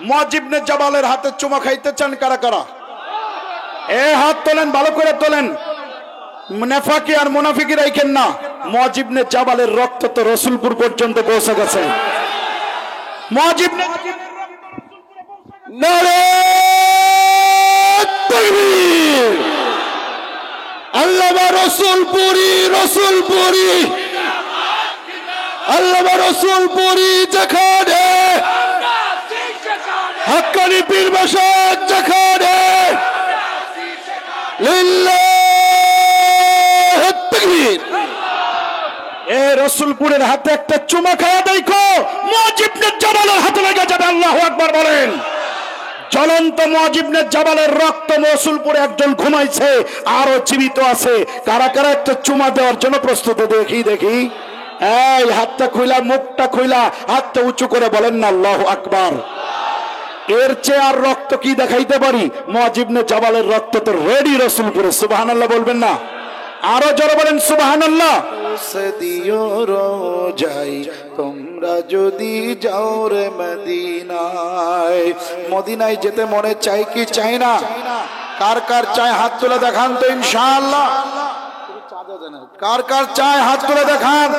মুআয ইবনে জাবালের হাতে চুমা খাইতে চান কারা কারা? এ হাত তোলেন, ভালো করে তোলেন। মুনাফিকি আর মুনাফিকি রাখেন না। মুআয ইবনে জাবালের রক্ত তো রাসূলপুর পর্যন্ত পৌঁছে গেছে। মুআয ইবনে নারে তাকবীর। আল্লামা রাসূলপুরি, রাসূলপুরি, আল্লামা রাসূলপুরি যেখানে, হাক্কানি পীর বাসাত যেখানে, লিল্লাহ তাকবীর। এ রাসূলপুরের হাতে একটা চুমা খায়া দেখো, মুআয ইবনে জাবালের হাতে লেগে যাবে। আল্লাহু আকবার বলেন। জ্বলন্ত মুআয ইবনে জাবালের রক্ত রাসূলপুরে একজন ঘুমাইছে, আরো জীবিত আছে। কারা কারা একটা চুমা দেওয়ার জন্য প্রস্তুত? দেখি দেখি। এই হাতটা খুইলা, মুখটা খুইলা, হাতটা উঁচু করে বলেন না আল্লাহু আকবার। এর চেয়ে আর রক্ত কি দেখাইতে পারি? মুআয ইবনে জাবালের রক্ত তো রেডি রাসূলপুরে। সুবহানাল্লাহ বলবেন না? আরো জোরে বলেন সুবহানাল্লাহ। দিও রোজাই তোমরা যদি যাও রে মদিনায়। মদিনায় যেতে মনে চাই কি চাই না? কার কার চায় হাত তুলে দেখান তো ইনশাআল্লাহ। কার কার চায় হাত তুলে দেখান,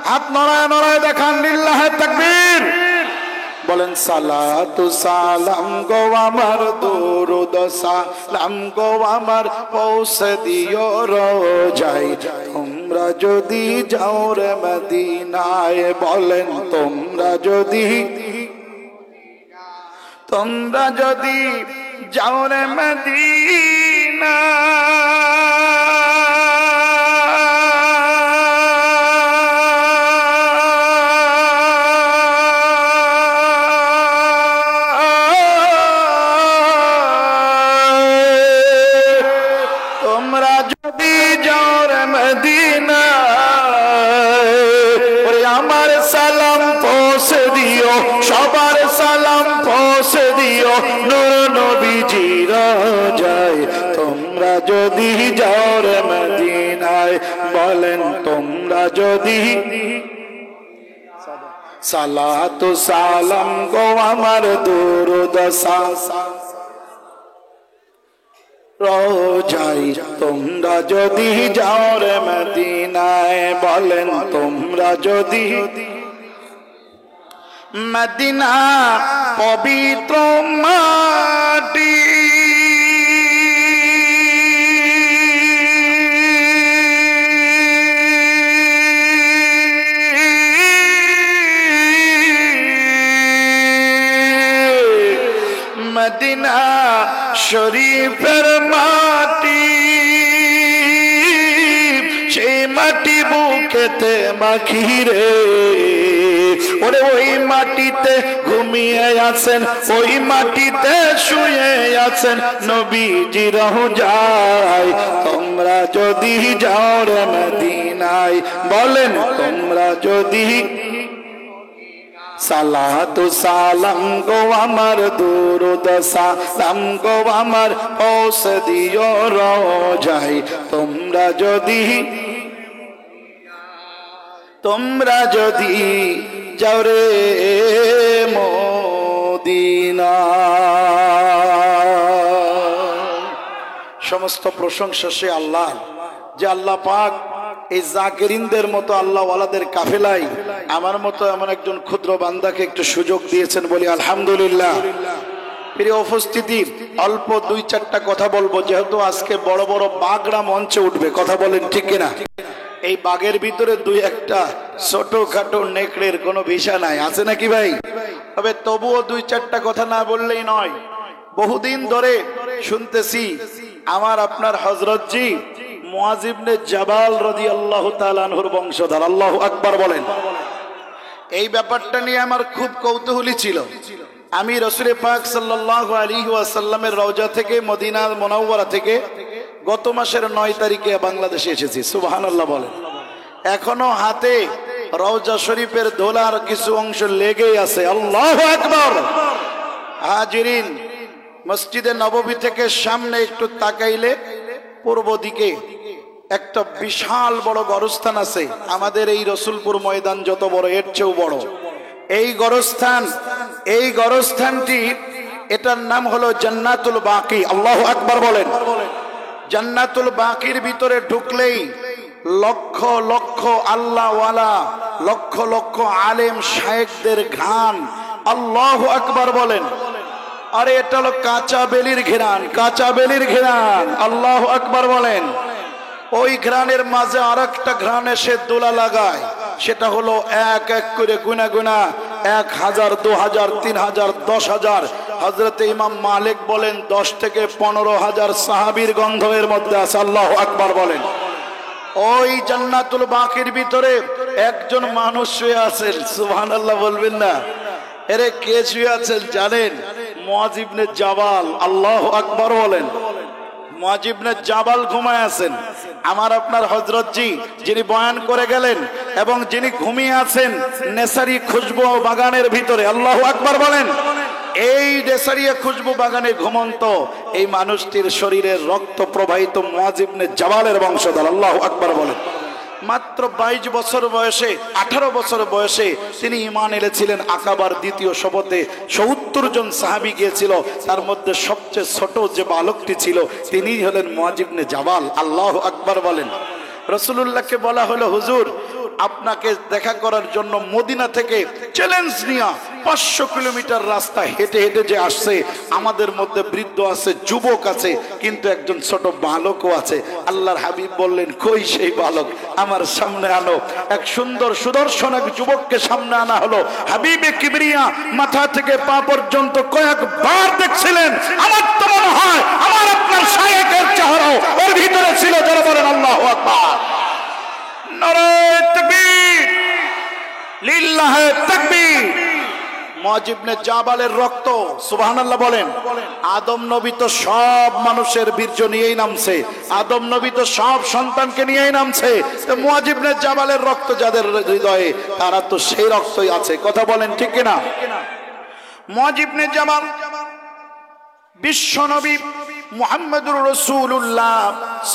হাত নড়ায় নড়ায় দেখান। লিল্লাহে তাকবীর বলেন। সালাতু সালাম গো আমার, দুরুদ সালাম গো আমার, পৌঁছে দিও রোজাই তোমরা যদি যাও রে মদিনায়। বলেন তোমরা যদি যাও রে মদিনা। সবার সালাম পৌঁছে দিও নূর নবীজি রোজায় তোমরা যদি যাও রে মদিনায়। বলেন তোমরা যদি। সালাতু সালাম গো আমার, দুরুদ সালাম রোজায় তোমরা যদি যাও রে মদিনায়। বলেন তোমরা যদি। মদিনা পবিত্র মাটি, মদিনা শরীফের মাটি, সেই মাটি বুকেতে মাখিরে। ওরে ওই মাটিতে ঘুমিয়ে আছেন, ওই মাটিতে শুয়ে আছেন নবীজি রওজায় তোমরা যদি যাও রে মদিনায়। বলেন তোমরা যদি। সালাতু সালাম গো আমার, দুরুদ সালাম গো আমার, পৌঁছে দিও রোজায় তোমরা যদি যাও রে মদিনা। সমস্ত প্রশংসা সে আল্লাহ, যে আল্লাহ পাক এই জাকিরিনদের মতো আল্লাহ ওয়ালাদের কাফেলায় আমার মতো এমন একজন ক্ষুদ্র বান্দাকে একটু সুযোগ দিয়েছেন, বলি আলহামদুলিল্লাহ। প্রিয় উপস্থিতি, অল্প দুই চারটা কথা বলবো, যেহেতু আজকে বড় বড় বাগড়া মঞ্চে উঠবে। কথা বলেন ঠিক কিনা? এই বাগের ভিতরে দুই একটা ছোটখাটো নেকড়ের কোনো ভিসা নাই, আছে নাকি ভাই? তবে তবুও দুই চারটা কথা না বললেই নয়। বহুদিন ধরে শুনতেছি আমার আপনার হযরতজি মুআয ইবনে জাবাল রাদিয়াল্লাহু তাআলা আনহুর বংশধর। আল্লাহু আকবার বলেন। এই ব্যাপারটা নিয়ে আমার খুব কৌতূহলী ছিল। আমি রাসূল পাক সাল্লাল্লাহু আলাইহি ওয়াসাল্লামের রওজা থেকে, মদিনা মুনাওয়ারা থেকে গত মাসের 9 তারিখে বাংলাদেশে এসেছি। সুবহানাল্লাহ বলেন। এখনো হাতে রওজা শরীফের দোলার কিছু অংশ লেগেই আছে। আল্লাহু আকবার। হাজিরিন, মসজিদে নববী থেকে সামনে একটু তাকাইলে পূর্ব দিকে একটা বিশাল বড় গরস্থান আছে। আমাদের এই রসুলপুর ময়দান যত বড়, এর চেয়েও বড়। এই গরস্থান এই গরস্থানটি, এটার নাম হলো জান্নাতুল বাকি। আল্লাহু আকবার বলেন। জান্নাতুল বাকির ভিতরে ঢুকলেই লক্ষ লক্ষ আল্লাহওয়ালা, লক্ষ লক্ষ আলেম শায়েখদের ঘ্রাণ। আল্লাহু আকবার বলেন। আরে এটা হলো কাঁচা বেলির ঘ্রাণ, কাঁচা বেলির ঘ্রাণ। আল্লাহু আকবার বলেন। ওই ঘ্রাণের মাঝে আরেকটা ঘ্রাণ এসে দোলা লাগায়, সেটা হলো এক এক করে গুনা গুনা 1000, 2000, 3000, 10,000। হযরতে ইমাম মালিক বলেন 10 থেকে 15,000 সাহাবীর গন্ধ এর মধ্যে আছে। আল্লাহু আকবার বলেন। ওই জান্নাতুল বাকির ভিতরে একজন মানুষ শুয়ে আছেন, সুবহানাল্লাহ বলবেন না? এরে কে শুয়ে আছেন জানেন? মুআয ইবনে জাবাল। আল্লাহু আকবার বলেন। মুআয ইবনে জাবাল ঘুমায় আছেন। আমার আপনার হযরতজি যিনি বয়ান করে গেলেন এবং যিনি ঘুমিয়ে আছেন নেসারি খুশবু বাগানের ভিতরে। আল্লাহু আকবার বলেন। এই নেসারিয়া খুশবু বাগানে ঘুমন্ত এই মানুষটির শরীরের রক্ত প্রবাহিত মুআয ইবনে জাবালের বংশধর। আল্লাহু আকবার বলেন। মাত্র 22 বছর বয়সে, 18 বছর বয়সে তিনি ঈমান এনেছিলেন। আকাবার দ্বিতীয় শপথে 70 জন সাহাবী গিয়েছিল, তার মধ্যে সবচেয়ে ছোট যে বালকটি ছিল তিনিই হলেন মুআয ইবনে জাবাল। আল্লাহু আকবার বলেন। রাসূলুল্লাহকে বলা হলো, হুজুর আপনাকে দেখা করার জন্য মদিনা থেকে চ্যালেঞ্জ নিয়ে 500 কিলোমিটার রাস্তা হেঁটে হেঁটে যে আসছে। আমাদের মধ্যে বৃদ্ধ আছে, যুবক আছে, কিন্তু একজন ছোট বালকও আছে। আল্লাহর হাবিব বললেন, কই সেই বালক? আমার সামনে আনো। এক সুন্দর সুদর্শন এক যুবককে সামনে আনা হলো। হাবিবে কিবরিয়া মাথা থেকে পা পর্যন্ত কয়েকবার দেখছিলেন। আমার তো মনে হয় আমার আপনার শায়েখের চেহারাও ওর ভিতরে ছিল। যারা বলেন আল্লাহু আকবার। নারে তাকবীর, লিল্লাহে তাকবীর। মুআয ইবনে জাবালের রক্ত, সুবহানাল্লাহ বলেন। আদম নবী তো সব মানুষের বীর্য নিয়েই নামছে, আদম নবী তো সব সন্তানকে নিয়েই নামছে। তো মুআয ইবনে জাবালের রক্ত যাদের হৃদয়ে, তারা তো সেই রক্তই আছে। কথা বলেন ঠিক কিনা? মুআয ইবনে জাবাল বিশ্ব নবী মুহাম্মদুর রাসূলুল্লাহ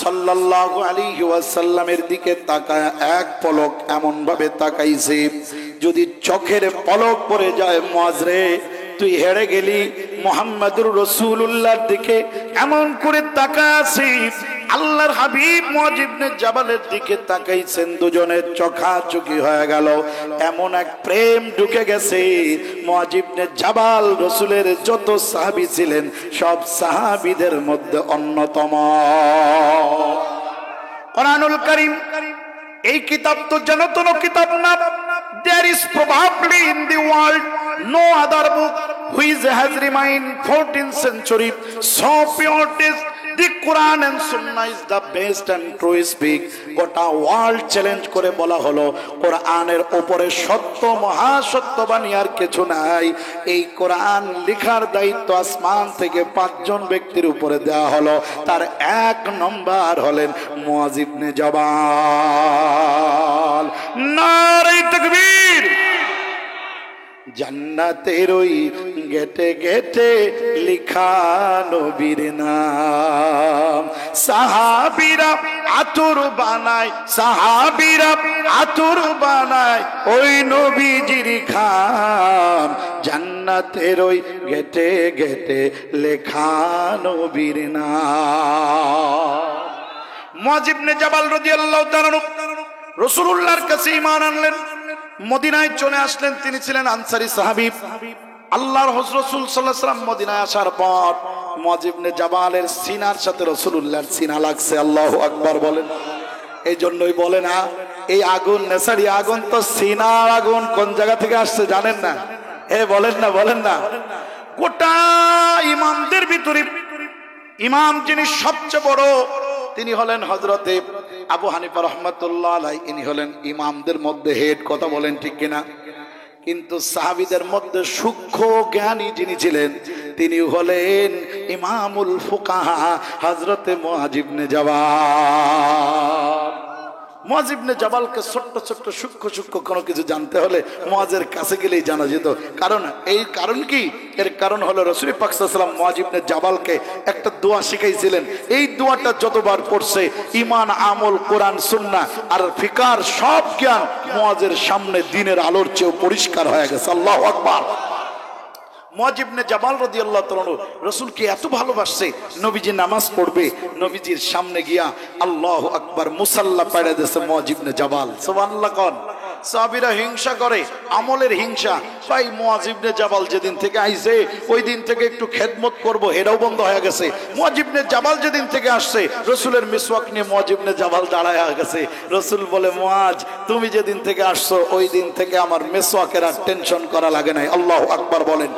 সাল্লাল্লাহু আলাইহি ওয়াসাল্লামের দিকে তাকায় এক পলক এমন ভাবে তাকাইছে, যদি চোখের পলক পড়ে যায়, মুআয রে তুই হেরে গেলি। মুহাম্মদুর রাসূলুল্লাহর দিকে এমন করে তাকাছি। আল্লাহর হাবিব মুআয ইবনে জাবালের দিকে তাকাইছেন, দুজনের চোখাচোখি হয়ে গেল। এমন এক প্রেম ঢুকে গেছে। মুআয ইবনে জাবাল রাসূলের যত সাহাবী ছিলেন সব সাহাবীদের মধ্যে অন্যতম। কোরআনুল কারীম এই কিতাব তো জানাতন কিতাব না। There is probably in the world no other book which has remained 14th century so pure taste. The Quran and Sunnah is the best and truest book. গোটা ওয়ার্ল্ড চ্যালেঞ্জ করে বলা হলো, কোরআনের উপরে সত্য, মহাসত্যবাণী আর কিছু নাই। এই কোরআন লেখার দায়িত্ব আসমান থেকে 5 জন ব্যক্তির উপরে দেওয়া হলো। তার 1 নম্বর হলেন মুআয ইবনে জাবাল। নারে তাকবীর। জান্নাতের ওই গেটে গেটে লিখা নবীর নাম। সাহাবীরা আতর বানায়, সাহাবীরা আতর বানায় ওই নবীজির খাম। জান্নাতের ওই গেটে গেটে লেখা নবীর নাম। মুআয ইবনে জাবাল রাদিয়াল্লাহু তাআলা রাসূলুল্লাহর কাছে ঈমান আনলেন, মদিনায় চলে আসলেন। তিনি ছিলেন আনসারী সাহাবী। আল্লাহর রাসূল সাল্লাল্লাহু আলাইহি ওয়াসাল্লাম মদিনায় আসার পর মুআয ইবনে জাবালের সিনার সাথে রাসূলুল্লাহর সিনা লাগছে। আল্লাহু আকবার বলেন। এই জন্যই বলে না, এই আগুন নেসারি আগুন তো সিনার আগুন। কোন জায়গা থেকে আসছে জানেন না? বলেন না, বলেন না। গোটা ইমামদের ভিতরে ইমাম যিনি সবচেয়ে বড়, তিনি হলেন হযরতে আবু হানিফা রাহমাতুল্লাহ আলাইহি। ইনি হলেন ইমামদের মধ্যে হেড। কথা বলেন ঠিক কিনা? কিন্তু সাহাবীদের মধ্যে সূক্ষ্ম জ্ঞানী যিনি ছিলেন তিনি হলেন ইমামুল ফুকাহা হযরতে মুআয ইবনে জাবাল। মুআয ইবনে জাবালকে ছোট্ট ছোট্ট সূক্ষ্ম সূক্ষ্ম কোনো কিছু জানতে হলে মুআযের কাছে গেলেই জানা যেত। কারণ এই কারণ কি? এর কারণ হলো রাসূল পাক সাল্লাল্লাহু আলাইহি ওয়াসাল্লাম মুআয ইবনে জাবালকে একটা দোয়া শিখাইছিলেন। এই দোয়াটা যতবার পড়ছে ঈমান, আমল, কোরআন, সুন্নাহ আর ফিকার সব জ্ঞান মুআযের সামনে দিনের আলোর চেয়ে পরিষ্কার হয়ে গেছে। আল্লাহু আকবার। মুআয ইবনে জাবাল রাদিয়াল্লাহু তাআলা রাসূলকে এত ভালোবাসছে, নবীজি নামাজ পড়বে, নবীজির সামনে গিয়া আল্লাহু আকবার মুসাল্লা পাড়ে দিয়েছে মুআয ইবনে জাবাল। সুবহানাল্লাহ কোন সাহাবীরা হিংসা করে, আমলের হিংসা। ভাই মুআয ইবনে জাবাল যেদিন থেকে আইছে ওই দিন থেকে একটু খেদমত করব এটাও বন্ধ হয়ে গেছে। মুআয ইবনে জাবাল যেদিন থেকে আসছে রাসূলের মিসওয়াক নিয়ে মুআয ইবনে জাবাল দাঁড়ায় গেছে। রাসূল বলে, মুআয তুমি যেদিন থেকে আসছো ওই দিন থেকে আমার মিসওয়াকের আর টেনশন করা লাগে নাই। আল্লাহু আকবার বলেন।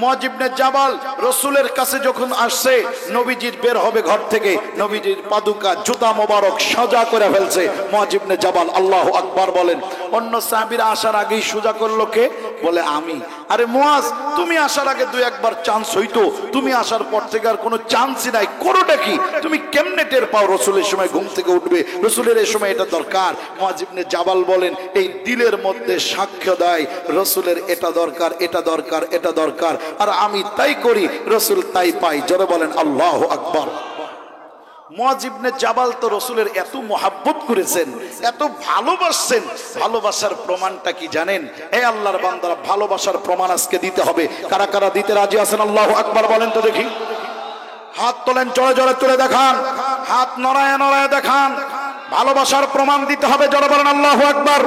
মুআয ইবনে জাবাল রাসূলের কাছে যখন আসছে, নবীজির বের হবে ঘর থেকে, নবীজির পাদুকা জুতা মোবারক সাজা করে ফেলছে মুআয ইবনে জাবাল। আল্লাহু আকবার বলেন। অন্য সাহাবীরা আসার আগেই সোজা করলো কে? বলে আমি। আরে মুআয তুমি আসার আগে দুই একবার চান্স হইতো, তুমি আসার পর থেকে আর কোনো চান্সই নাই, করোটা কি? তুমি কেমনে টের পাও রাসূলের সময় ঘুম থেকে উঠবে, রাসূলের এই সময় এটা দরকার? মুআয ইবনে জাবাল বলেন, এই দিলের মধ্যে সাক্ষ্য দেয় রাসূলের এটা দরকার, এটা দরকার, এটা দরকার, আর আমি তাই করি, রাসূল তাই পাই। জোরে বলেন আল্লাহু আকবার। মুআয ইবনে জাবাল তো রাসূলের এত মহব্বত করেছেন, এত ভালোবাসছেন। ভালোবাসার প্রমাণটা কি জানেন? হে আল্লাহর বান্দারা, ভালোবাসার প্রমাণ আজকে দিতে হবে। কারা কারা দিতে রাজি আছেন? আল্লাহু আকবার বলেন তো দেখি। হাত তোলেন, জোরে জোরে তুলে দেখান, হাত নড়ায় নড়ায় দেখান। ভালোবাসার প্রমাণ দিতে হবে, জোরে বলেন আল্লাহু আকবার।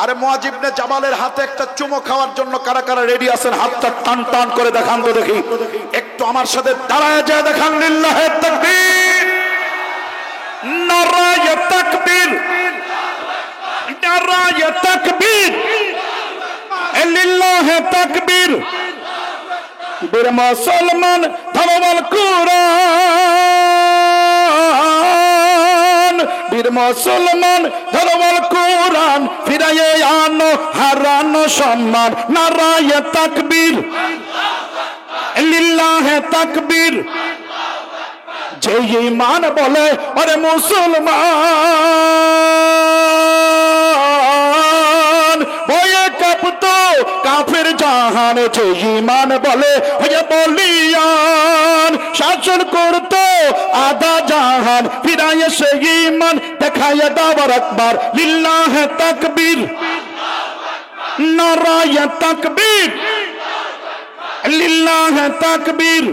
আরে মুআয ইবনে জাবালের হাতে একটা চুমো খাওয়ার জন্য কারা কারা রেডি আছেন? হাতটা টান টান করে দেখান তো দেখি। একটু আমার সাথে দাঁড়ায় যায় দেখান। লিল্লাহি তাকবীর, নারায়ে তাকবীর, নারায়ে তাকবীর, লিল্লাহি তাকবীর। বীর মুসলমান ধরবাল কুরআন, বীর মুসলমান ধরবাল কুরআন, ফিরায়ে আনো হারানো সম্মান। নারায়ে তাকবীর, লিল্লাহি তাকবীর। যে ঈমান বলে আরে মুসলমান, ভয়ে কাঁপতো কাফের জাহান। যে ঈমান বলে হয়ে বলিয়ান, শাসন করতো আধা জাহান। ফিরায়ে সে ঈমান দেখায় দাওয়ার আকবার। লিল্লাহি তাকবীর, নারায়ে তাকবীর, লিল্লাহি তাকবীর।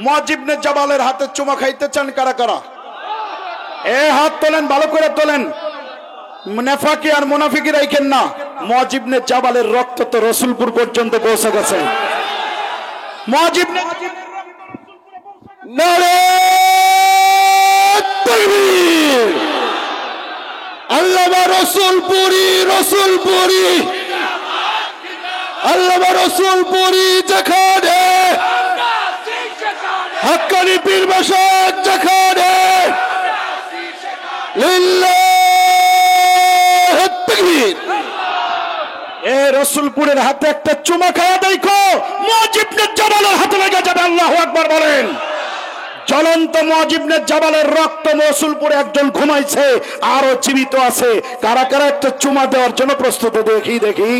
মুআয ইবনে জাবালের হাতে চুমা খাইতে চান কারা কারা? এ হাত তোলেন, ভালো করে তোলেন। মুনাফিকি আর মুনাফিকি রাখেন না। মুআয ইবনে জাবালের রক্ত তো রাসূলপুর পর্যন্ত পৌঁছে গেছে। মুআয ইবনে নারায়ে তাকবীর, আল্লামা রাসূলপুরি, রাসূলপুরি, আল্লামা রাসূলপুরি যেখানে, হক্কানি পীর বাসাত যেখানে। লিল্লাহি তাকবীর। এ রাসূলপুরের হাতে একটা চুমা খাওয়া দেখো, মুআয ইবনে জাবালের হাতে লেগে যাবে। আল্লাহু আকবার বলেন। জ্বলন্ত মুআয ইবনে জাবালের রক্ত রাসূলপুরে একজন ঘুমাইছে, আরো জীবিত আছে। কারা কারা একটা চুমা দেওয়ার জন্য প্রস্তুত? দেখি দেখি।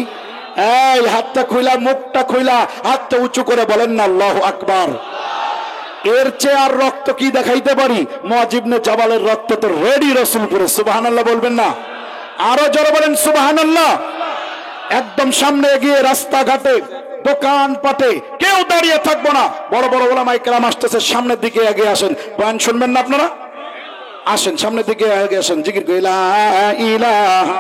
এই হাতটা খুইলা, মুখটা খুইলা, হাতটা উঁচু করে বলেন না আল্লাহু আকবার। এর চেয়ে আর রক্ত কি দেখাইতে পারি? মুআয ইবনে জাবালের রক্ত তো রেডি রাসূলপুরে। সুবহানাল্লাহ বলবেন না? আরো জোরে বলেন সুবহানাল্লাহ। একদম সামনে এগিয়ে, রাস্তাঘাটে দোকান পাটে কেউ দাঁড়িয়ে থাকবো না। বড় বড় ওলামায়ে কেরাম আসতেছে, সামনের দিকে এগিয়ে আসেন। বয়ান শুনবেন না আপনারা? আসেন সামনের দিকে এগিয়ে আসেন। জিকির করি লা ইলাহা,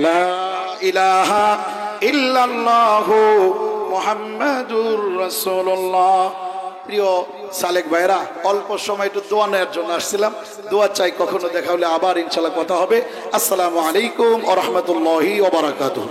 লা ইলাহা ইল্লাল্লাহু মুহাম্মাদুর রাসূলুল্লাহ। প্রিয় সালেক ভাইরা, অল্প সময় একটু দোয়া নেওয়ার জন্য আসছিলাম। দোয়া চাই, কখনো দেখা হলে আবার ইনশাআল্লাহ কথা হবে। আসসালামু আলাইকুম ওয়া রাহমাতুল্লাহি ওয়া বারাকাতুহু।